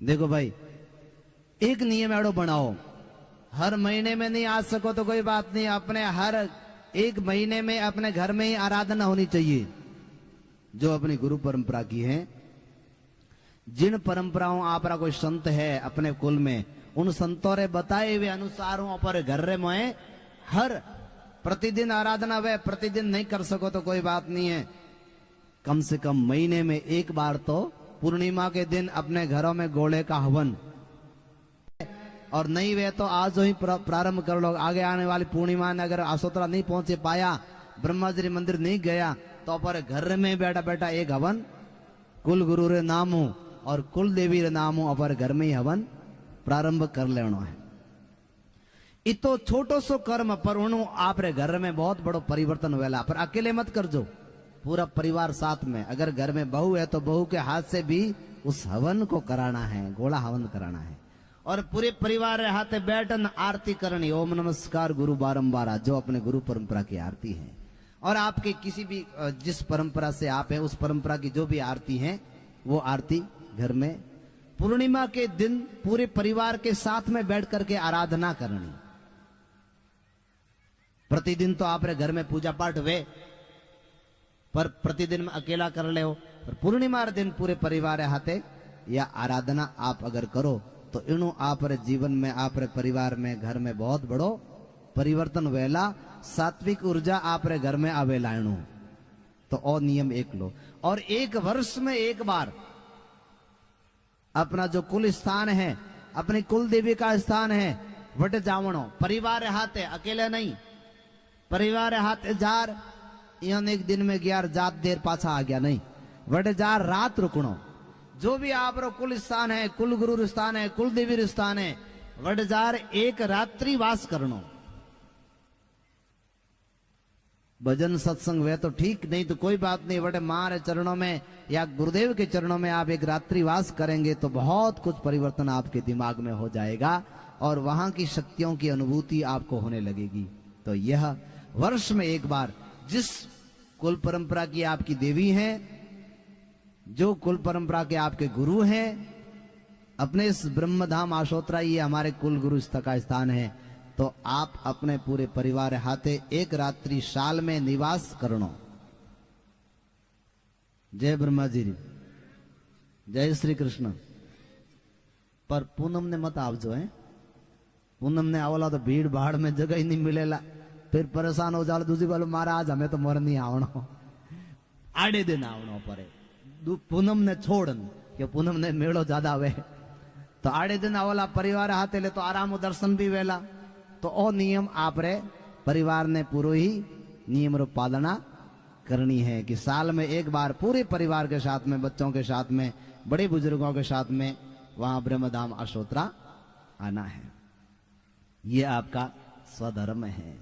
देखो भाई, एक नियम एड़ो बनाओ, हर महीने में नहीं आ सको तो कोई बात नहीं, अपने हर एक महीने में अपने घर में ही आराधना होनी चाहिए जो अपनी गुरु परंपरा की है। जिन परंपराओं आपरा कोई संत है अपने कुल में, उन संतों रे बताए हुए अनुसार पर घर रे में हर प्रतिदिन आराधना वे प्रतिदिन नहीं कर सको तो कोई बात नहीं है, कम से कम महीने में एक बार तो पूर्णिमा के दिन अपने घरों में गोले का हवन, और नहीं वे तो आज ही प्रारंभ कर लो। आगे आने वाली पूर्णिमा ने अगर आसोतरा नहीं पहुंचे पाया, ब्रह्मा जी मंदिर नहीं गया, तो पर घर में बैठा बैठा एक हवन कुल गुरु रे नाम हो और कुल देवी रे नाम हो, अपर घर में ही हवन प्रारंभ कर लेना है। इतो छोटो सो कर्म पर उन्हों आप रे घर में बहुत बड़ो परिवर्तन हुएला। पर अकेले मत कर जो, पूरा परिवार साथ में। अगर घर में बहू है तो बहू के हाथ से भी उस हवन को कराना है, गोला हवन कराना है, और पूरे परिवार हाथे बैठन आरती करनी, ओम नमस्कार गुरु बारंबार, जो अपने गुरु परंपरा की आरती है। और आपके किसी भी जिस परंपरा से आप है उस परंपरा की जो भी आरती है वो आरती घर में पूर्णिमा के दिन पूरे परिवार के साथ में बैठ करके आराधना करनी। प्रतिदिन तो आप घर में पूजा पाठ वे, पर प्रतिदिन में अकेला कर ले हो, पर पूर्णिमा दिन पूरे परिवार हाथे या आराधना आप अगर करो तो इनो आप जीवन में आप परिवार में घर में बहुत बड़ो परिवर्तन वेला, सात्विक ऊर्जा आप घर में आवेला। इनो तो और नियम एक लो, और एक वर्ष में एक बार अपना जो कुल स्थान है, अपनी कुल देवी का स्थान है, वट जावणो परिवार हाथे, अकेले नहीं, परिवार हाथे जार यहाँ एक दिन में ग्यार जात देर पाछा आ गया नहीं, वट जार रात रुकणो। जो भी आप कुल स्थान है, कुल गुरु स्थान है, कुल देवी स्थान है, वट जार एक रात्रि वास करनो। भजन सत्संग वे तो ठीक, नहीं तो कोई बात नहीं, बटे मारे चरणों में या गुरुदेव के चरणों में आप एक रात्रि वास करेंगे तो बहुत कुछ परिवर्तन आपके दिमाग में हो जाएगा और वहां की शक्तियों की अनुभूति आपको होने लगेगी। तो यह वर्ष में एक बार जिस कुल परंपरा की आपकी देवी हैं, जो कुल परंपरा के आपके गुरु हैं, अपने इस ब्रह्मधाम आशोत्रा ये हमारे कुल गुरु का स्थान है, तो आप अपने पूरे परिवार हाथे एक रात्रि साल में निवास करनो। जय ब्रह्मा जी, जय श्री कृष्ण। पर पूनम ने मत आवजो है, पूनम ने आवला तो भीड़ भाड़ में जगह ही नहीं मिलेला, फिर परेशान हो जाओ। दूसरी बार महाराज हमें तो मर नहीं आवनो, आड़े दिन आवनो परे। पूनम ने छोड़न कि पूनम ने मेड़ो ज्यादा वे, तो आड़े दिन आवला परिवार हाथे ले तो आराम दर्शन भी वेला। तो ओ नियम आप रे परिवार ने पूरा ही नियम रो पालना करनी है कि साल में एक बार पूरे परिवार के साथ में, बच्चों के साथ में, बड़े बुजुर्गों के साथ में वहां ब्रह्मधाम आशोत्रा आना है। ये आपका स्वधर्म है।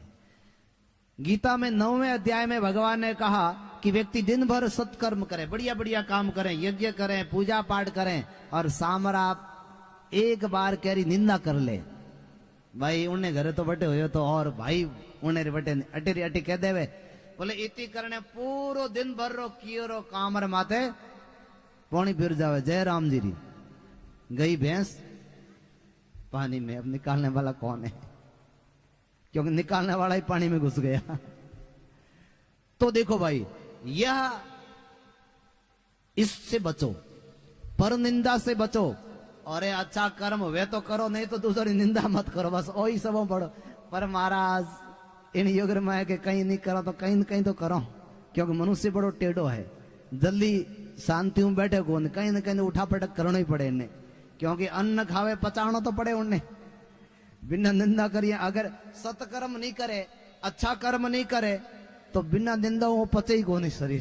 गीता में 9वें अध्याय में भगवान ने कहा कि व्यक्ति दिन भर सत्कर्म करे, बढ़िया बढ़िया काम करें, यज्ञ करें, पूजा पाठ करें, और सामरा एक बार करी निंदा कर ले, भाई उन्हें घरे तो बटे हुए तो, और भाई उन्हें बटे अटेरी अटी कह देवे, बोले इति करने पूरो दिन भर रो कियो रो कामर माथे पानी फिर जावे। जय राम जी री गई भैंस पानी में, अब निकालने वाला कौन है, क्योंकि निकालने वाला ही पानी में घुस गया। तो देखो भाई, यह इससे बचो, पर निंदा से बचो, और अच्छा कर्म वे तो करो, नहीं तो दूसरी निंदा मत करो, बस वही सब पढ़ो। पर महाराज इन युग में है कि कहीं नहीं करो तो कहीं न कहीं तो करो, क्योंकि मनुष्य बड़ो टेढ़ो है, जल्दी शांति में बैठे को कहीं न कहीं उठा पटक करना ही पड़े इन्हें, क्योंकि अन्न खावे पचाना तो पड़े उन्हें। बिना निंदा करिए, अगर सत्कर्म नहीं करे, अच्छा कर्म नहीं करे, तो बिना निंदा वो पचे ही को नहीं,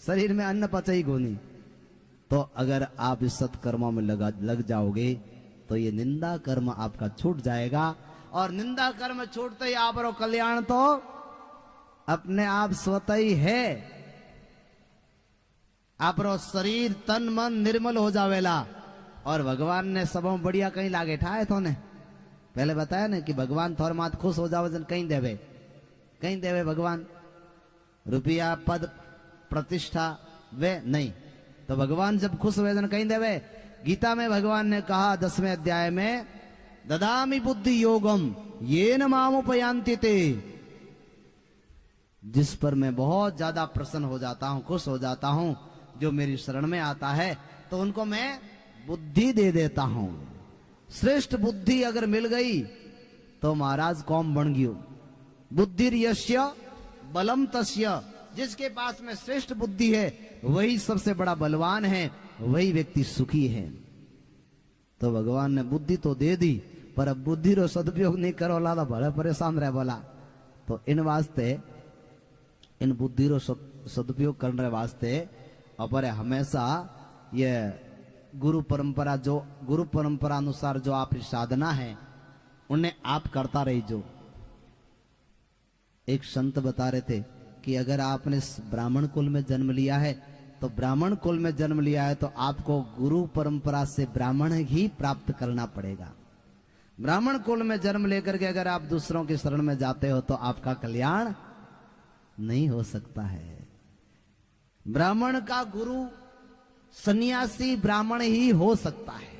शरीर में अन्न पचे ही को नहीं। तो अगर आप इस सत्कर्मों में लग जाओगे तो ये निंदा कर्म आपका छूट जाएगा, और निंदा कर्म छूटते ही आप रो कल्याण तो अपने आप स्वतः ही है। आप रो शरीर तन मन निर्मल हो जावेला, और भगवान ने सबों बढ़िया कहीं लागे ठाए तो ने पहले बताया ना कि भगवान थोर मात खुश हो जावे जन कहीं देवे भगवान रुपया पद प्रतिष्ठा वे नहीं, तो भगवान जब खुश हुए जन कहीं देवे, गीता में भगवान ने कहा 10वें अध्याय में, ददामि बुद्धि योगम येन मामुपयान्ति ते, जिस पर मैं बहुत ज्यादा प्रसन्न हो जाता हूं, खुश हो जाता हूं, जो मेरी शरण में आता है तो उनको मैं बुद्धि दे देता हूं। श्रेष्ठ बुद्धि अगर मिल गई तो महाराज कौम बन गयो। बुद्धि यस्य बलम तस्य, जिसके पास में श्रेष्ठ बुद्धि है वही सबसे बड़ा बलवान है, वही व्यक्ति सुखी है। तो भगवान ने बुद्धि तो दे दी, पर अब बुद्धि रो सदुपयोग नहीं करो ला तो बड़े परेशान रह बोला। तो इन वास्ते इन बुद्धि रो सदुपयोग करने वास्ते अपने हमेशा ये गुरु परंपरा अनुसार जो आपकी साधना है उन्हें आप करता रही। जो एक संत बता रहे थे कि अगर आपने ब्राह्मण कुल में जन्म लिया है तो ब्राह्मण कुल में जन्म लिया है तो आपको गुरु परंपरा से ब्राह्मण ही प्राप्त करना पड़ेगा। ब्राह्मण कुल में जन्म लेकर के अगर आप दूसरों की शरण में जाते हो तो आपका कल्याण नहीं हो सकता है। ब्राह्मण का गुरु सन्यासी ब्राह्मण ही हो सकता है,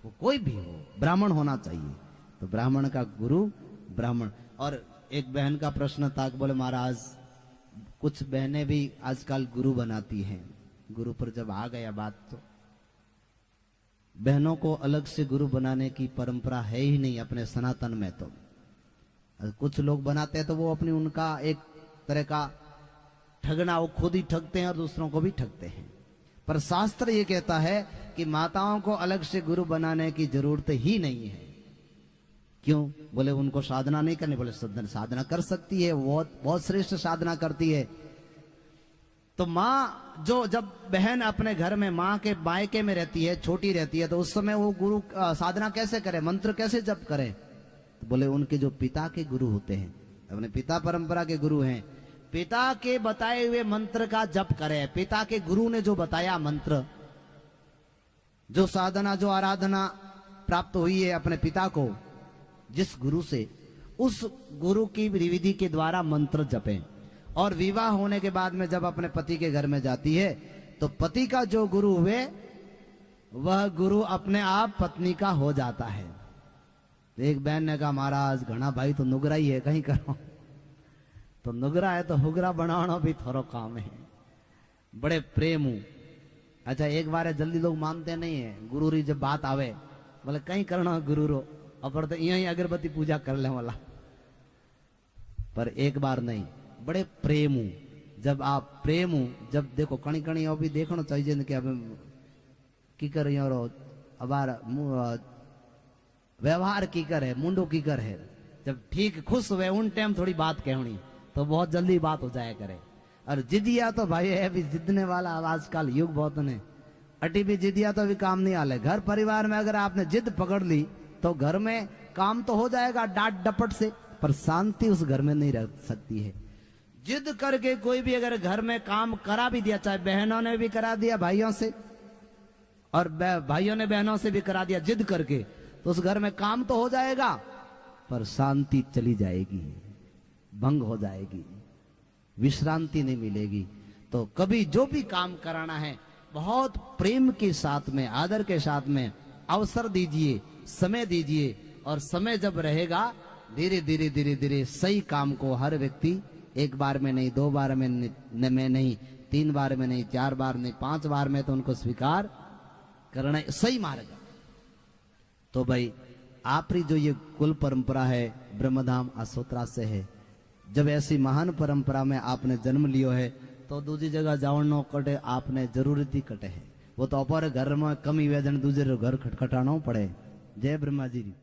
वो कोई भी हो ब्राह्मण होना चाहिए। तो ब्राह्मण का गुरु ब्राह्मण। और एक बहन का प्रश्न था, बोले महाराज कुछ बहनें भी आजकल गुरु बनाती हैं। गुरु पर जब आ गया बात तो बहनों को अलग से गुरु बनाने की परंपरा है ही नहीं अपने सनातन में। तो कुछ लोग बनाते हैं तो वो अपनी उनका एक तरह का ठगना, वो खुद ही ठगते हैं और दूसरों को भी ठगते हैं। पर शास्त्र ये कहता है कि माताओं को अलग से गुरु बनाने की जरूरत ही नहीं है। क्यों? बोले उनको साधना नहीं करनी। बोले साधना कर सकती है, बहुत श्रेष्ठ साधना करती है। तो माँ जो जब बहन अपने घर में माँ के मायके में रहती है, छोटी रहती है, तो उस समय वो गुरु साधना कैसे करे, मंत्र कैसे जप करे? तो बोले उनके जो पिता के गुरु होते हैं, अपने पिता परंपरा के गुरु हैं, पिता के बताए हुए मंत्र का जप करे। पिता के गुरु ने जो बताया मंत्र, जो साधना, जो आराधना प्राप्त हुई है अपने पिता को जिस गुरु से, उस गुरु की विधि के द्वारा मंत्र जपें। और विवाह होने के बाद में जब अपने पति के घर में जाती है तो पति का जो गुरु हुए वह गुरु अपने आप पत्नी का हो जाता है। तो एक बहन ने कहा महाराज घना भाई तो नुगरा ही है, कहीं करो। तो नुगरा है तो हुगरा बनाना भी थोड़ा काम है, बड़े प्रेम हूं। अच्छा एक बार है, जल्दी लोग मानते नहीं है। गुरु री जब बात आवे बोले कहीं करना गुरु रो, अपर तो यही अगरबत्ती पूजा कर ले वाला। पर एक बार नहीं, बड़े प्रेम हूं। जब आप प्रेम हूं, जब देखो कणी कणी भी देखना चाहिए कि अब की कर अबार व्यवहार की कर है, मुंडो की कर है। जब ठीक खुश हुए उन टाइम थोड़ी बात कहनी तो बहुत जल्दी बात हो जाया करे। और जिदिया तो भाई है भी जितने वाला आजकल युग बहुत ने, अटी भी जिदिया तो भी काम नहीं आले। घर परिवार में अगर आपने जिद पकड़ ली तो घर में काम तो हो जाएगा डांट डपट से, पर शांति उस घर में नहीं रह सकती है। जिद करके कोई भी अगर घर में काम करा भी दिया, चाहे बहनों ने भी करा दिया भाइयों से और भाइयों ने बहनों से भी करा दिया जिद करके, तो उस घर में काम तो हो जाएगा पर शांति चली जाएगी, भंग हो जाएगी, विश्रांति नहीं मिलेगी। तो कभी जो भी काम कराना है बहुत प्रेम के साथ में, आदर के साथ में अवसर दीजिए, समय दीजिए। और समय जब रहेगा धीरे धीरे धीरे धीरे सही काम को हर व्यक्ति एक बार में नहीं, 2 बार में नहीं, 3 बार में नहीं, 4 बार नहीं, 5 बार में तो उनको स्वीकार करना सही मार्ग। तो भाई आपकी जो ये कुल परंपरा है ब्रह्मधाम आसोत्रा से है। जब ऐसी महान परंपरा में आपने जन्म लियो है तो दूसरी जगह जावनो कटे आपने जरूरत ही कटे है। वो तो अपर घर में कमी वेदन दूसरे घर खटखटाना पड़े। जय ब्रह्मा जी।